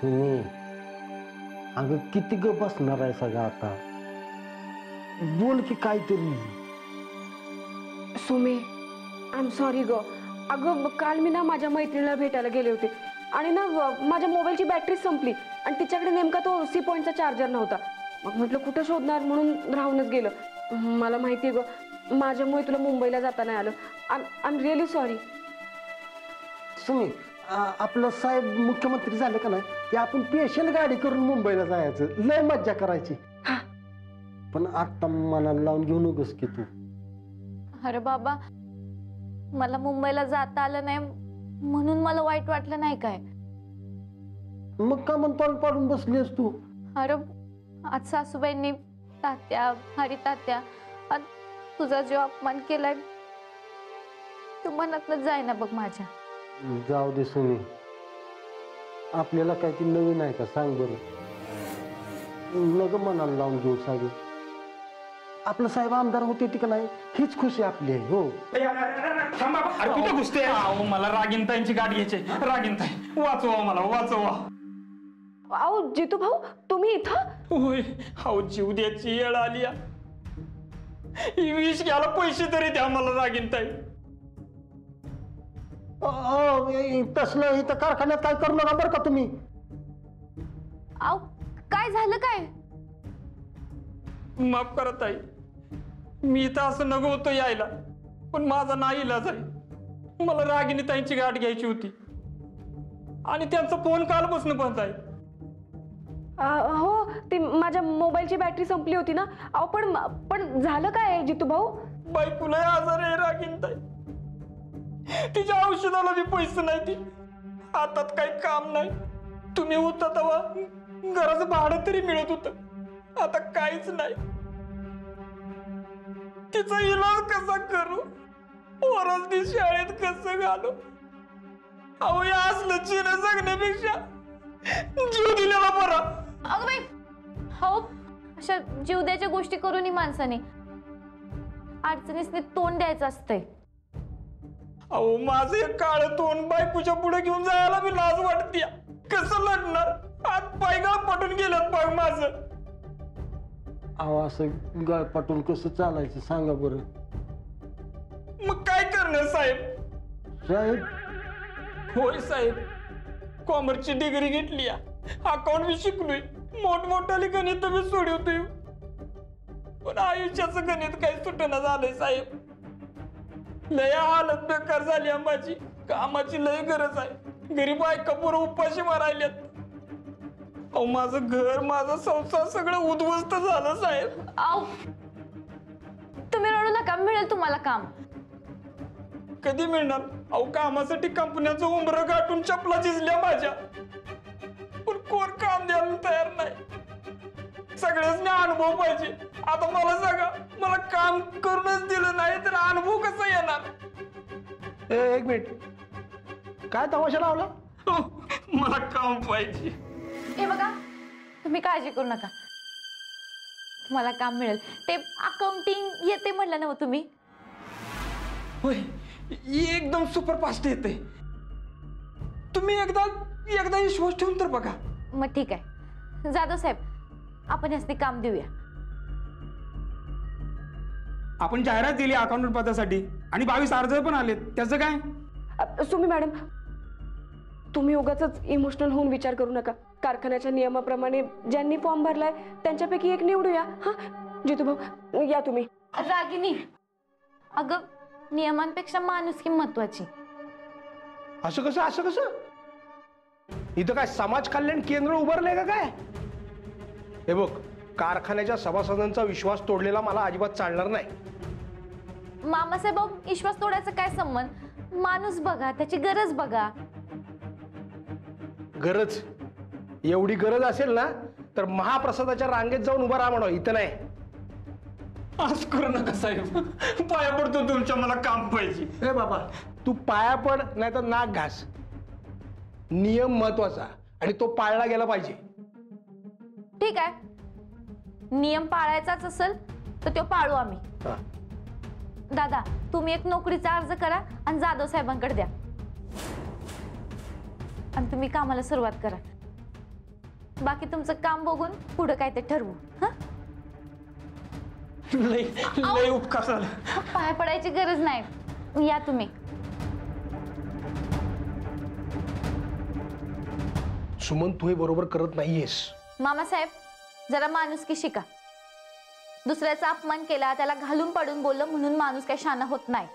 सुनी, अगं किती ग बसणार आहे सगळं आता? बोल की काहीतरी. सुमे, आय एम सॉरी ग. अगं काल मी ना माझ्या मैत्रिणीला भेटायला गेले होते आणि ना माझ्या मोबाईलची बॅटरी संपली आणि तिच्याकडे नेमका तो C पॉइंटचा चार्जर नव्हता. मग म्हटलं कुठं शोधणार म्हणून राहूनच गेलं. मला माहिती आहे ग, माझ्यामुळे तुला मुंबईला जाता नाही आलं. I am really sorry. सुनी, आपलं साहेब मुख्यमंत्री झाले का नाही की आपण स्पेशल गाडी करून मुंबईला जायचं, लय मज्जा करायची. पण आता मनाला लावून घेऊ नकोस की तू. अरे बाबा, मला मुंबईला जाता आलं नाही म्हणून मला वाईट वाटलं नाही काय? मग का मन तोंड पाडून बसलीस तू? अरे आज सासूबाईंनी तात्या, हरी तात्या, तुझा जो अपमान केलाय तू मनातनं जाय ना बघ माझ्या. जाऊ दे सुनी, आपल्याला काय ती नवीन आहे का सांग बरं. नग मनाला लावून घेऊ साहेब. आपलं साहेब आमदार होते ती का नाही हीच खुशी आपली आहे. हो अरे कुठे घुसते? मला रागिनताईंची गाडी घ्यायची. रागिनताई वाचवा, मला वाचवा. अहो जितू भाऊ, तुम्ही इथं? होय, अहो जीव द्यायची येळ आली. ही विष घ्यायला पैसे तरी द्या मला रागिनताई. तसलं इथं कारखान्यात काय करू नका बरं का तुम्ही. आव काय झालं काय? माफ करा ताई, मी इथं असं नको होतं यायला, पण माझा नाही इलाज आहे. मला रागिनीताईंची गाठ घ्यायची होती आणि त्यांचा फोन कालपासून बंद आहे. हो, ती माझ्या मोबाईलची बॅटरी संपली होती ना. अहो पण झालं काय जितू भाऊ? बायकोला आजार आहे रागिनताई. तिच्या औषधाला बी पैसे नाही. ती हातात काही काम नाही. तुम्ही होता तेव्हा घराचं भाडं तरी मिळत होतं, आता काहीच नाही. तिचा इलाज कसा करू? वरसनी शाळेत कसं घालू? अहो या असलं चिन्ह जगण्यापेक्षा जीव दिलेला बरा. अगं बाई, हो अशा जीव द्यायच्या गोष्टी करूनही माणसाने अडचणीसने तोंड द्यायचं असतंय. अहो माझं एक काळ तोंड बायकोच्या पुढे घेऊन जायला बी लाज वाटते. कसं लढणार? हात पाय पटून गेल्यात बघ माझं. अहो असं गळपाटून कसं चालायचं सांगा बरं. मग काय करणार साहेब? साहेब? होय साहेब, कॉमर्सची डिग्री घेतली, अकाउंट बी शिकलोय, मोठमोठाली गणित बी सोडवतोय, पण आयुष्याचं गणित काही सुटणं झालंय साहेब. लय हालत बेकार झाली माझी. कामाची लय गरज आहे. घरी बायका पोरं उपाशी मारायल्यात. अहो माझं घर, माझा संसार सगळं उद्ध्वस्त झालं साहेब. आव तुम्ही रडू नका, मिळेल तुम्हाला काम. कधी मिळणार? अहो कामासाठी कंपन्याचं उंबरं गाठून चपला झिजल्या माझ्या, पण कोण काम द्यायला तयार नाही. सगळ्यांनी अनुभव पाहिजे. आता मला सांगा, मला काम करूनच दिलं नाही तर अनुभव कसा येणार? एक मिनिट, काय तमाशा लावला? मला काम पाहिजे. हे बघा, तुम्ही काळजी करू नका, तुम्हाला काम मिळेल. ते अकाउंटिंग येते म्हटलं ना तुम्ही? होय, एकदम सुपरफास्ट येते. तुम्ही एकदा विश्वास ठेवून तर बघा. मग ठीक आहे जाधव साहेब, आपण यासनी काम देऊया. आपण जाहिरात दिली अकाउंटंट पदासाठी आणि 22 अर्ज पण आलेत, त्याचं काय? सुमी मॅडम, तुम्ही उगाच इमोशनल होऊन विचार करू नका. कारखान्याच्या नियमाप्रमाणे ज्यांनी फॉर्म भरलाय त्यांच्यापैकी एक निवडूया. हा जितू भाऊ, या तुम्ही. रागिनी, अगं नियमांपेक्षा माणुसकी महत्वाची. असं कसं? असं कसं? इथं काय समाज कल्याण केंद्र उभारलंय का काय? हे बघ, कारखान्याच्या सभासदांचा विश्वास तोडलेला मला अजिबात चालणार नाही. मामासाहेब, विश्वास तोडायचा काय संबंध? माणूस बघा, त्याची गरज बघा. गरज? एवढी गरज असेल ना तर महाप्रसादाच्या रांगेत जाऊन उभा राहा म्हणा, इथं नाही. आज करू नका साहेब, पाया पडतो तुमच्या, मला काम पाहिजे. हे बाबा, तू पाया पड नाही तर नाक घास. नियम महत्वाचा आणि तो पाळला गेला पाहिजे. ठीक आहे, नियम पाळायचाच असेल तर तो पाळू आम्ही. दादा, तुम्ही एक नोकरीचा अर्ज करा आणि जाधव साहेबांकडे द्या आणि तुम्ही कामाला सुरुवात करा. बाकी तुमचं काम बघून पुढं काय ते ठरवू. हा, लय लय उपकार झाला. पाय पडायची गरज नाही, या तुम्ही. सुमन, तू हे बरोबर करत नाहीयेस. मामासाहेब, जरा माणुसकी शिका. दुसऱ्याचा अपमान केला, त्याला घालून पाडून बोललं म्हणून माणूस काही शाना होत नाही.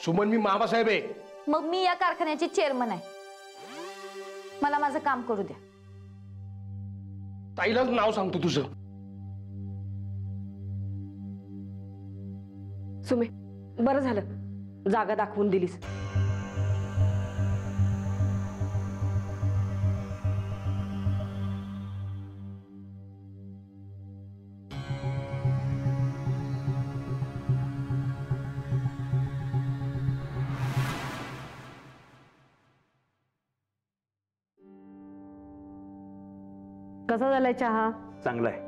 सुमन, मी मामासाहेब आहे. मग मी या कारखान्याची चेअरमन आहे. मला माझं काम करू द्या. ताईलाच नाव सांगतो तुझं. सुमे, बरं झालं जागा दाखवून दिलीस. कसा झालाय चहा? चांगला आहे.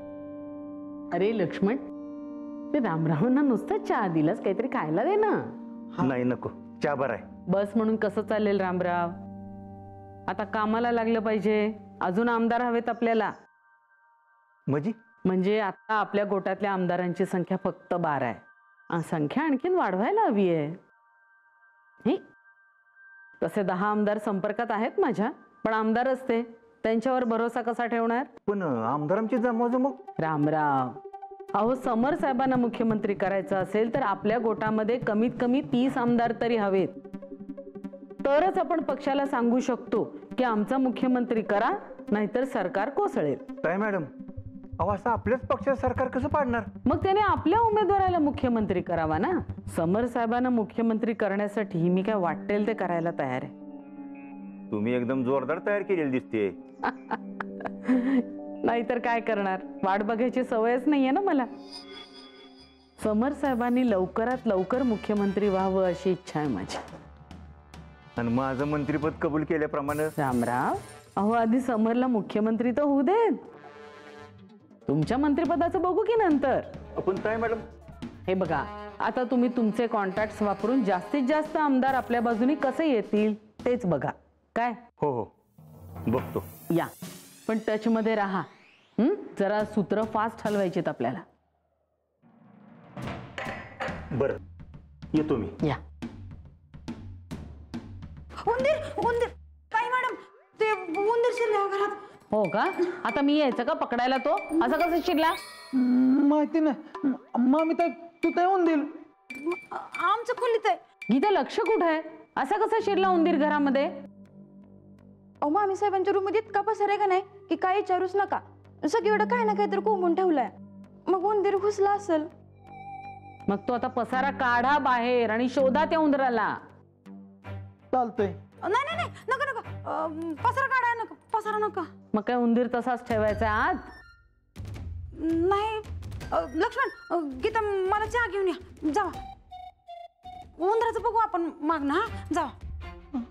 अरे लक्ष्मण, ते रामरावांना नुसतं चहा दिलास, काहीतरी खायला दे ना. नाही, नको, चहा बरा आहे. बस म्हणून कसं चालेल रामराव? आता कामाला लागलं पाहिजे. अजून आमदार हवेत आपल्याला. म्हणजे आता आपल्या गोटातल्या आमदारांची संख्या फक्त 12 आहे. संख्या आणखीन वाढवायला हवी आहे. तसे 10 आमदार संपर्कात आहेत माझ्या, पण आमदार असते त्यांच्यावर भरोसा कसा ठेवणार? पण आमदारांची जमवाजमव. रामराव, अहो समर साहेबांना मुख्यमंत्री करायचं असेल तर आपल्या गोटामध्ये कमीत कमी 30 आमदार तरी हवेत. तरच आपण पक्षाला सांगू शकतो की आमचा मुख्यमंत्री करा, नाहीतर सरकार कोसळेल. काय मॅडम, अहो असं आपल्याच पक्षाचं सरकार कसं पाडणार? मग त्याने आपल्या उमेदवाराला मुख्यमंत्री करावा ना. समर साहेबांना मुख्यमंत्री करण्यासाठी मी काय वाटेल ते करायला तयार आहे. तुम्ही एकदम जोरदार तयार केलेली दिसते. नाहीतर काय करणार, वाट बघायची सवयच नाहीये ना मला. समर साहेबांनी लवकरात लवकर मुख्यमंत्री व्हावं अशी इच्छा आहे माझी. आणि माझं मंत्रीपद कबूल केल्याप्रमाणे. रामराव, अहो आधी समरला मुख्यमंत्री तर होऊ देत. तुमच्या मंत्रिपदाचं बघू की नंतर. पण काय मॅडम, हे बघा, आता तुम्ही तुमचे कॉन्टॅक्ट वापरून जास्तीत जास्त आमदार आपल्या बाजूनी कसे येतील तेच बघा. काय? हो हो, बघतो. या, पण टच मध्ये राहा. जरा सूत्र फास्ट हलवायचेत आपल्याला. बरं, येतो मी. या. उंदीर उंदीर, काय मॅडम, ते उंदीर शिरल्या घरात. हो का? आता मी यायचं का पकडायला? तो असं कसं शिरला? माहिती नाही मामी, तू ते येऊन देईल. आमचं खोलीत आहे. गीता, लक्ष कुठं आहे? असा कसा शिरला उंदीर घरामध्ये? अहो, मामी साहेबांच्या रूम मध्ये इतका पसार आहे का नाही की काही विचारूच नका. सगळीकडे काय ना काहीतरी कोंबून ठेवलंय. मग उंदीर घुसला असेल. मग तो आता पसारा काढा बाहेर आणि शोधा त्या उंदराला. चालतंय. नाही नाही नाही, नका नका, पसारा काढाय नका, पसारा नका. मग काय उंदीर तसाच ठेवायचा आत? नाही लक्ष्मण, गीता मला चहा घेऊन या, जावा. उंदराचं बघू आपण माग ना. जावा.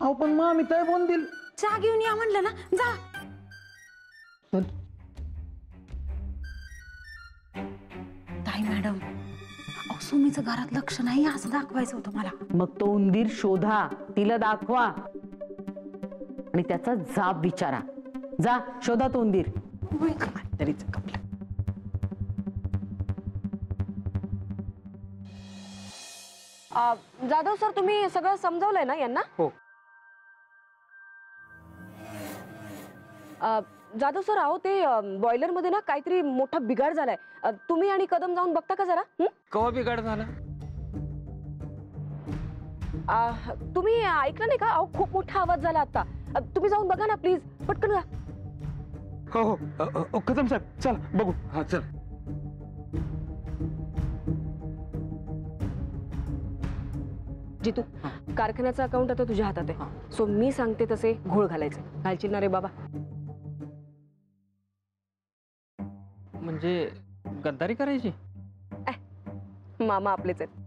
अहो पण मामी काय बोन देईल. चहा घेऊन या म्हणलं ना, जा. ताई मॅडम, सुमीचं घरात लक्ष नाही असं दाखवायचं होतं मला. मग तो उंदीर शोधा, तिला दाखवा आणि त्याचा जाब विचारा. जा, शोधा तो उंदीर. तरीच कपला. जाधव सर, तुम्ही सगळं समजावलंय ना यांना? हो. जाधव सर, अहो ते बॉयलर मध्ये ना काहीतरी मोठा बिघाड झालाय. तुम्ही आणि कदम जाऊन बघता का जरा? कवा बिघाड झाला? तुम्ही ऐकलं नाही का? अहो खूप मोठा आवाज झाला आता. तुम्ही जाऊन बघा ना प्लीज, पटकन जा. हो हो, कदम साहेब चल बघू. हा चल. जितू, कारखान्याचं अकाउंट आता तुझ्या हातात आहे. सो मी सांगते तसे घोळ घालायचे. घालशील ना रे बाबा? म्हणजे गद्दारी करायची? मामा आपलेच आहेत.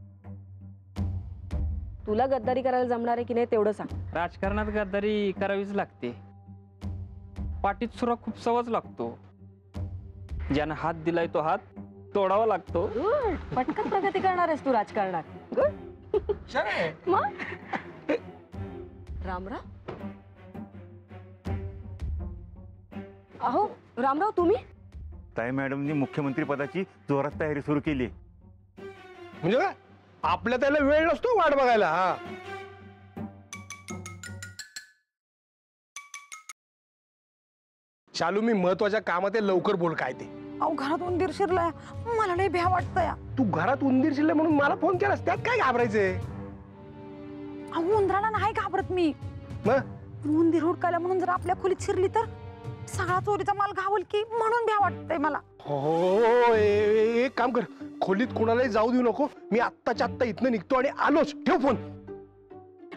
तुला गद्दारी करायला जमणार आहे की नाही तेवढं सांग. राजकारणात गद्दारी करावीच लागते. पाठीत सुरा खूप सवच लागतो. ज्यानं हात दिलाय तो हात तोडावा लागतो. पटकन प्रगती करणार आहेस तू राजकारणात. गुड. मग रामराव, अहो रामराव तुम्ही? ताई मॅडमनी मुख्यमंत्री पदाची जोरात तयारी सुरू केली. म्हणजे काय आपल्या त्याला वेळ नसतो वाट बघायला. हा चालू मी महत्वाच्या कामात आहे, लवकर बोल काय ते. अहो घरात उंदीर शिरलाय, मला लय भ्या वाटतंय. तू घरात उंदीर शिरले म्हणून मला फोन केलास, त्यात काय घाबरायचंय? अहो उंदराला नाही घाबरत मी, मग पण उंदीर हुडकायला म्हणून जर आपल्या खोलीत शिरली तर सगळा चोरीचा माल घावल की, म्हणून भ्या वाटतंय मला. हो एक काम कर, खोलीत कोणालाही जाऊ देऊ नको. मी आत्ताच्या आत्ता इथनं निघतो आणि आलोच. ठेव फोन.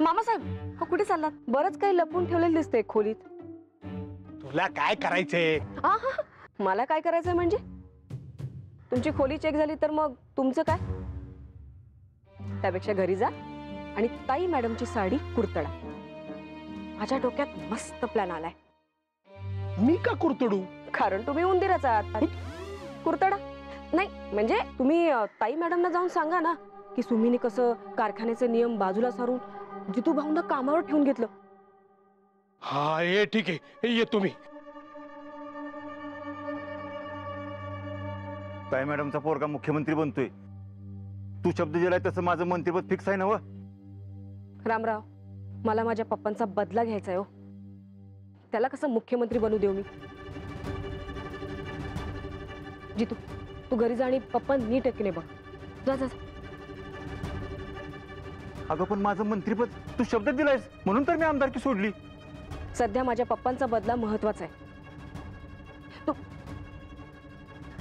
मामासाहेब कुठे चाललात? बरंच काही लपून ठेवलेलं दिसतंय खोलीत. तुला काय करायचंय? मला काय करायचंय म्हणजे? तुमची खोली चेक झाली तर मग तुमचं काय? त्यापेक्षा घरी जा आणि ताई मॅडमची साडी कुरतडा. माझ्या डोक्यात मस्त प्लॅन आलाय. मी का कुरतडू? कारण तुम्ही उंदीराचा आहात. कुरतडा नाही म्हणजे तुम्ही ताई मॅडमना जाऊन सांगा ना की सुमीने कसं कारखान्याचे नियम बाजूला सारून जितू भाऊंना कामावर ठेवून घेतलं. हा ये ठीक आहे, येतो मी. ताई मॅडमचा पोरगा मुख्यमंत्री बनतोय. तू शब्द दिलाय तसं माझं मंत्रिपद फिक्स आहे ना? व रामराव, मला माझ्या पप्पांचा बदला घ्यायचा आहे. हो, त्याला कसं मुख्यमंत्री बनू देऊ मी? जितू तू घरी जा आणि पप्पा नीट एकीने बघ. जा जा. अगं पण माझं मंत्रिपद तू शब्द दिलायस म्हणून तर मी आमदारकी सोडली. सध्या माझ्या पप्पांचा बदला महत्वाचा आहे.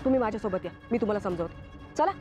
तुम्ही माझ्यासोबत या, मी तुम्हाला समजावते. चला.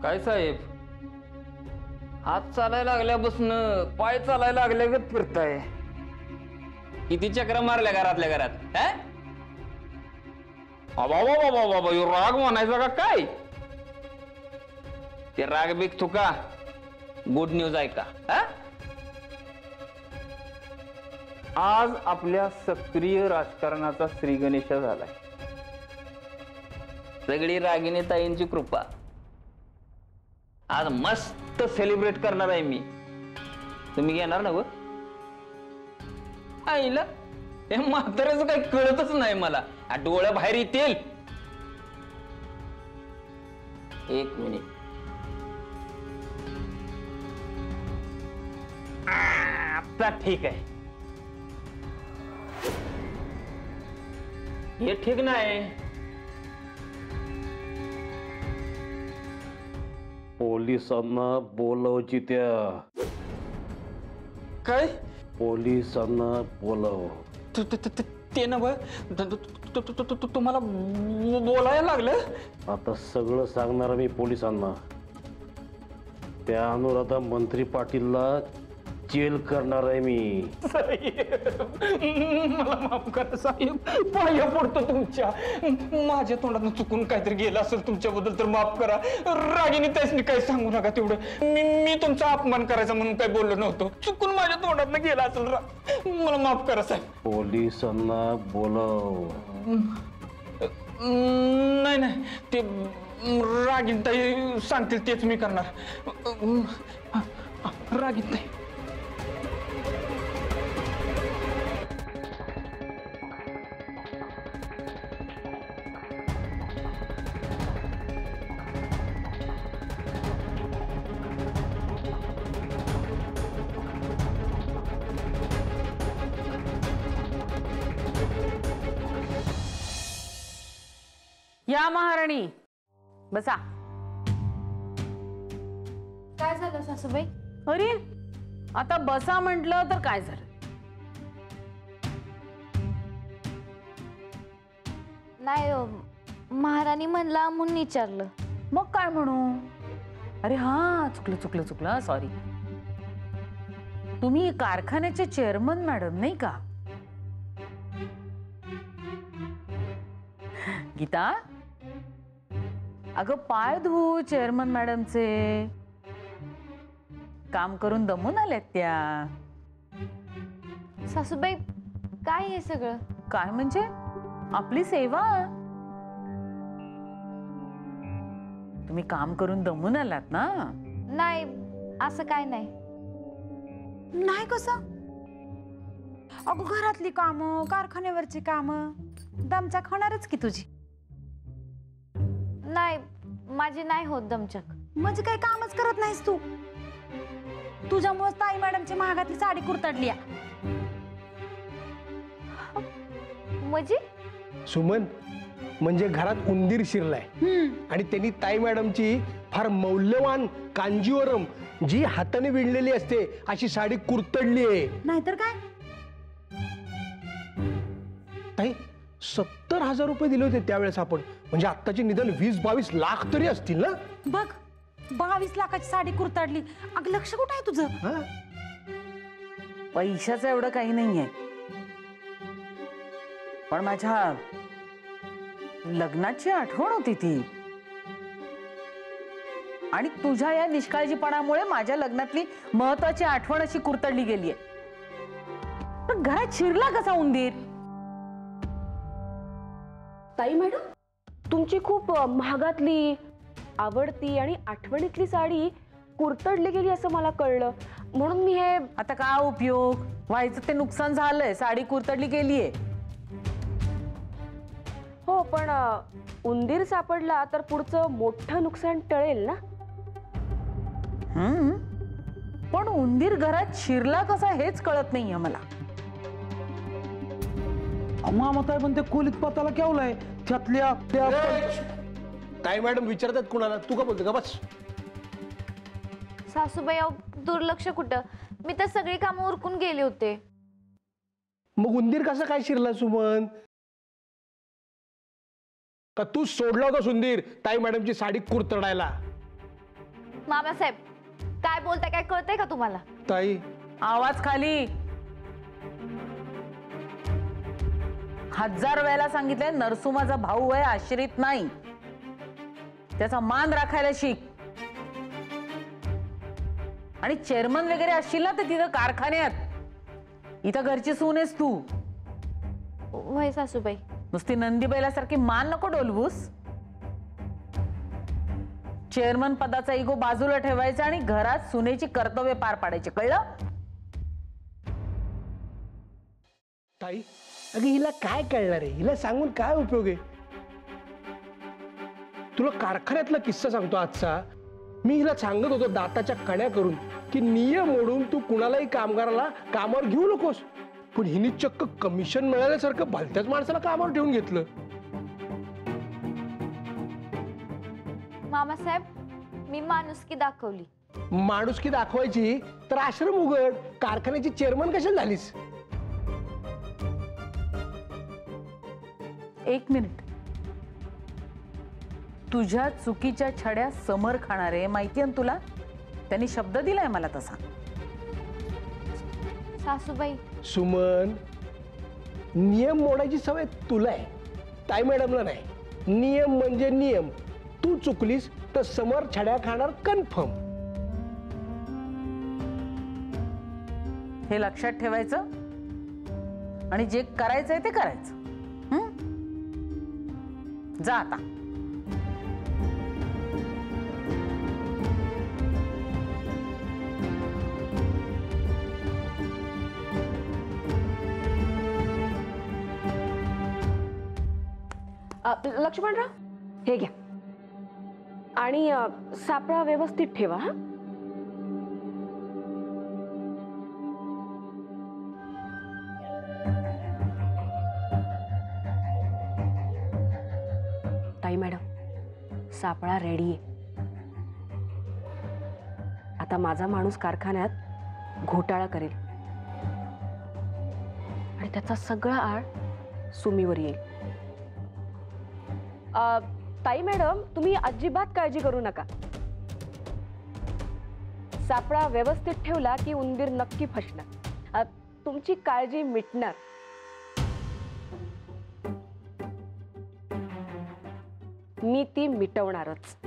काय साहेब, हात चालायला लागल्यापासून पाय चालायला लागल्यागत फिरताय. किती चक्र मारल्या घरातल्या घरात? बाबा राग म्हणायचा का काय? ते राग बिक तुका गुड न्यूज आहे का? आज आपल्या सक्रिय राजकारणाचा श्री गणेश झालाय. सगळी रागिणी ताईंची कृपा. आज मस्त सेलिब्रेट करणार आहे मी. तुम्ही घेणार ना? व आईला हे म्हाताऱ्याचं काही कळतच नाही मला. डोळ्या बाहेर येतील. एक मिनिट. आता ठीक आहे. हे ठीक नाही. पोलिसांना बोलव जित्या. काय? पोलिसांना बोलव. ते ना तुम्हाला बोलायला लागलं? आता सगळं सांगणार मी पोलिसांना. त्या अनुराधा मंत्री पाटीलला जेल करणार आहे मी. मला माफ करा साहेब, पाया पडतो तुमच्या. माझ्या तोंडातून चुकून काहीतरी गेलं असेल तुमच्याबद्दल तर माफ करा. रागिनी त्यासनी काही सांगू नका तेवढं. मी तुमचा अपमान करायचा म्हणून काही बोललो नव्हतो. चुकून माझ्या तोंडातून गेला असेल. मला माफ करा साहेब. पोलिसांना बोलव. नाही ते रागिनताई सांगतील तेच मी करणार. रागिनताई. या महाराणी बसा. काय झालं सासूबाई? अरे आता बसा म्हटलं तर काय झालं? नाही महाराणी म्हणला म्हणून विचारलं. मग काय म्हणू? अरे हा, चुकलं सॉरी. तुम्ही कारखान्याचे चेअरमन मॅडम नाही का? गीता, अगं पाय धू चेअरमन मॅडमचे. काम करून दमून आल्यात त्या. सासूबाई काय हे सगळं? काय म्हणजे? आपली सेवा. तुम्ही काम करून दमून आलात ना? नाही असं काय नाही. नाही कसं? अगं घरातली कामं, कारखान्यावरची कामं दमचाक होणारच की तुझी. नाही माझी नाही होत दमचक. म्हणजे काही कामच करत नाहीस तू. तुझ्यामुळे ताई मॅडमची महागातली साडी कुरतडली. म्हणजे सुमन, म्हणजे घरात उंदीर शिरलाय आणि त्यांनी ताई मॅडमची फार मौल्यवान कांजीवरम जी हाताने विणलेली असते अशी साडी कुरतडली आहे. नाहीतर काय? ताई 70,000 रुपये दिले होते त्यावेळेस आपण. म्हणजे आत्ताचे निदान 20-22 लाख तरी असतील ना? बघ 22 लाखाची साडी कुरतडली. अगं लक्ष कुठं आहे तुझं? हा? पैशाचं एवढं काही नाहीये, पण माझ्या लग्नाची आठवण होती ती. आणि तुझ्या या निष्काळजीपणामुळे माझ्या लग्नातली महत्वाची आठवण अशी कुरतडली गेलीये. पण घरात शिरला कसा उंदीर? ताई मॅडम, तुमची खूप महागातली, आवडती आणि आठवणीतली साडी कुरतडली गेली असं मला कळलं, म्हणून मी हे. आता काय उपयोग? व्हायचं ते नुकसान झालंय. साडी कुरतडली गेलीये. हो, पण उंदीर सापडला तर पुढचं मोठं नुकसान टळेल ना? पण उंदीर घरात शिरला कसा हेच कळत नाहीये मला. मामा काय पण ते खोलीत पताला केवलाय त्यातल्या त्या. ताई मॅडम विचारतात कुणाला, तू का बोलतो का? बस. सासूबाई दुर्लक्ष कुठं? मी तर सगळी कामं उरकून गेले होते. मग उंदीर कसा काय शिरला सुमन? का तू सोडला होता उंदीर ताई मॅडमची साडी कुरतडायला? मामासाहेब काय बोलताय? काय कळतंय का तुम्हाला? ताई आवाज खाली. 1000 वेळेला सांगितलंय, नरसू माझा भाऊ आहे, आश्रित नाही. त्याचा मान राखायला शिक. आणि चेअरमन वगैरे असशील ना तर तिथं कारखान्यात. इथं घरची सून आहेस तू. वय सासूबाई. नुसती नंदी बैलासारखी मान नको डोलवूस. चेअरमन पदाचा इगो बाजूला ठेवायचा आणि घरात सुनेची कर्तव्य पार पाडायची, कळलं? ताई, अगं हिला काय कळणार आहे? हिला सांगून काय उपयोग आहे? तुला कारखान्यातला किस्सा सांगतो आजचा. मी हिला सांगत होतो दाताच्या कण्या करून की नियम मोडून तू कुणालाही कामगाराला कामावर घेऊ नकोस. पण हिने चक्क कमिशन मिळाल्यासारखं भलत्याच माणसाला कामावर ठेवून घेतलं. मामासाहेब मी माणुसकी दाखवली. माणुसकी दाखवायची तर आश्रम उघड. कारखान्याची चेअरमन कशाला झालीस? एक मिनिट. तुझ्या चुकीच्या छड्या समर खाणारे माहिती ना तुला? त्यांनी शब्द दिलाय मला तसा. सासूबाई सुमन, नियम मोडायची सवय तुला आहे, ताई मॅडमला नाही. नियम म्हणजे नियम. तू चुकलीस तर समोर छड्या खाणार कन्फर्म. हे लक्षात ठेवायचं आणि जे करायचंय ते करायचं. जा आता. लक्ष्मणराव हे घ्या आणि सापळा व्यवस्थित ठेवा. हा ताई मॅडम, सापळा रेडी आहे. आता माझा माणूस कारखान्यात घोटाळा करेल आणि त्याचा सगळा आळ सुमीवर येईल. ताई मॅडम, तुम्ही अजिबात काळजी करू नका. सापळा व्यवस्थित ठेवला की उंदीर नक्की फसणार. तुमची काळजी मिटणार. मी ती मिटवणारच.